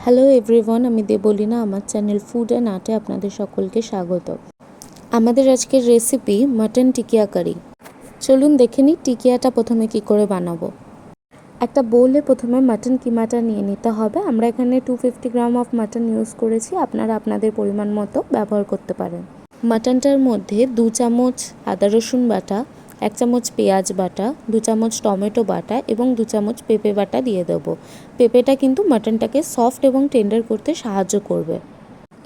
Hello everyone, আমি দেবলীনা। আমার channel food and আর্টে আপনাদের সকলকে স্বাগত। আমাদের আজকের রেসিপি মাটন টিকিয়া কারি। চলুন দেখে নিই টিকিয়াটা প্রথমে কি করে বানাবো। একটা বোলে প্রথমে মাটন কিমাটা নিয়ে নিতে হবে। আমরা এখানে 250 গ্রাম অফ মাটন ইউজ করেছি, আপনারা আপনাদের পরিমাণ মতো ব্যবহার করতে পারেন। মাটনটার মধ্যে 2 চামচ আদা রসুন বাটা, 1 চামচ পেঁয়াজ বাটা, 2 চামচ টমেটো বাটা এবং 2 চামচ পেঁপে বাটা দিয়ে দেবো। পেঁপেটা কিন্তু মাটনটাকে সফট এবং টেন্ডার করতে সাহায্য করবে।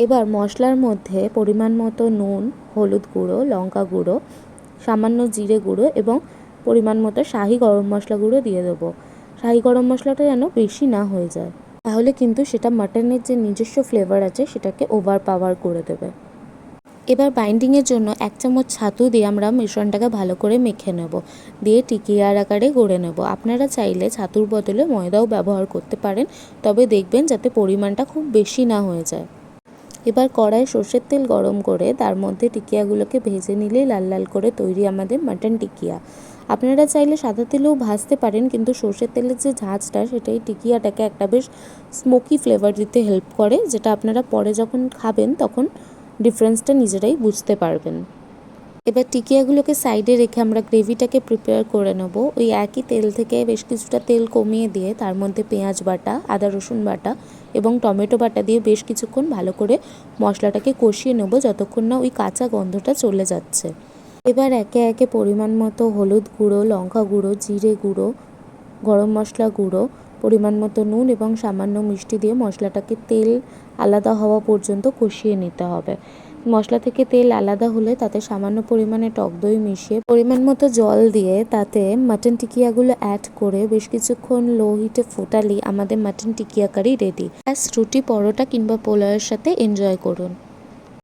এবার মশলার মধ্যে পরিমাণ মতো নুন, হলুদ গুঁড়ো, লঙ্কা গুঁড়ো, সামান্য জিরে গুঁড়ো এবং পরিমাণ মতো শাহি গরম মশলা গুঁড়ো দিয়ে দেবো। শাহি গরম মশলাটা যেন বেশি না হয়ে যায়, তাহলে কিন্তু সেটা মাটনের যে নিজস্ব ফ্লেভার আছে সেটাকে ওভার পাওয়ার করে দেবে। এবার বাইন্ডিংয়ের জন্য 1 চামচ ছাতু দিয়ে আমরা মিশ্রণটাকে ভালো করে মেখে নেব, দিয়ে টিকিয়ার আকারে গড়ে নেব। আপনারা চাইলে ছাতুর বদলে ময়দাও ব্যবহার করতে পারেন, তবে দেখবেন যাতে পরিমাণটা খুব বেশি না হয়ে যায়। এবার কড়াইয়ে সর্ষের তেল গরম করে তার মধ্যে টিকিয়াগুলোকে ভেজে নিলেই লাল লাল করে তৈরি আমাদের মাটন টিকিয়া। আপনারা চাইলে সাদা তেলেও ভাজতে পারেন, কিন্তু সর্ষের তেলের যে ঝাঁঝটা সেটাই টিকিয়াটাকে একটা বেশ স্মোকি ফ্লেভার দিতে হেল্প করে, যেটা আপনারা পরে যখন খাবেন তখন ডিফারেন্সটা নিজেরাই বুঝতে পারবেন। এবার টিকিয়াগুলোকে সাইডে রেখে আমরা গ্রেভিটাকে প্রিপেয়ার করে নেব। ওই একই তেল থেকে বেশ কিছুটা তেল কমিয়ে দিয়ে তার মধ্যে পেঁয়াজ বাটা, আদা রসুন বাটা এবং টমেটো বাটা দিয়ে বেশ কিছুক্ষণ ভালো করে মশলাটাকে কষিয়ে নেব, যতক্ষণ না ওই কাঁচা গন্ধটা চলে যাচ্ছে। এবার একে একে পরিমাণ মতো হলুদ গুঁড়ো, লঙ্কা গুঁড়ো, জিরে গুঁড়ো, গরম মশলা গুঁড়ো, পরিমাণ মতো নুন এবং সামান্য মিষ্টি দিয়ে মশলাটাকে তেল আলাদা হওয়া পর্যন্ত কষিয়ে নিতে হবে। মশলা থেকে তেল আলাদা হলে তাতে সামান্য পরিমাণে টক দই মিশিয়ে পরিমাণ মতো জল দিয়ে তাতে মাটন টিকিয়াগুলো অ্যাড করে বেশ কিছুক্ষণ লো হিটে ফোটালেই আমাদের মাটন টিকিয়া কারি রেডি। ব্যাস রুটি, পরোটা কিংবা পোলাওয়ের সাথে এনজয় করুন।